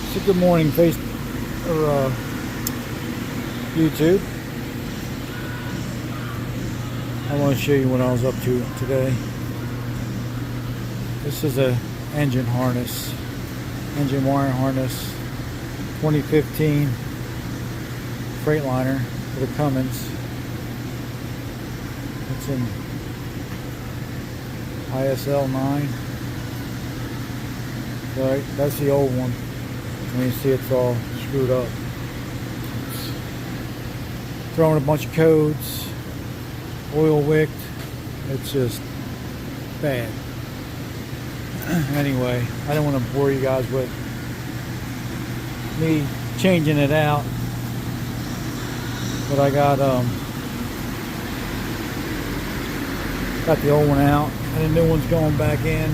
So good morning, YouTube. I want to show you what I was up to today. This is a engine harness, engine wiring harness, 2015 Freightliner for the Cummins. It's in ISL9. Right, that's the old one. And you see it's all screwed up. It's throwing a bunch of codes, oil wicked. It's just bad. Anyway, I don't want to bore you guys with me changing it out, but I got the old one out and the new one's going back in.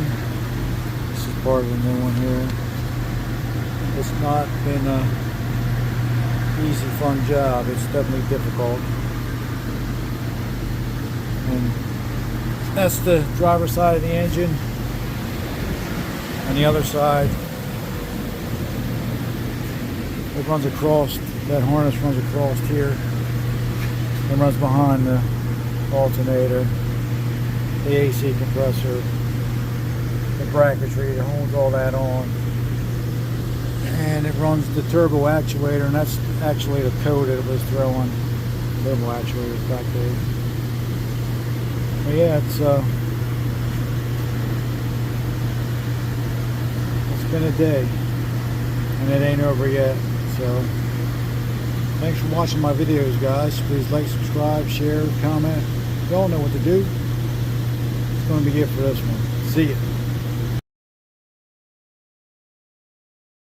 This is part of the new one here. It's not been a easy, fun job. It's definitely difficult. And that's the driver's side of the engine. On the other side, it runs across, that harness runs across here. It runs behind the alternator, the AC compressor, the bracketry that holds all that on. And it runs the turbo actuator, and that's actually the code that it was throwing. Turbo actuator is back there. But yeah, it's been a day, and it ain't over yet. So thanks for watching my videos, guys. Please like, subscribe, share, comment. Y'all know what to do. It's going to be it for this one. See ya.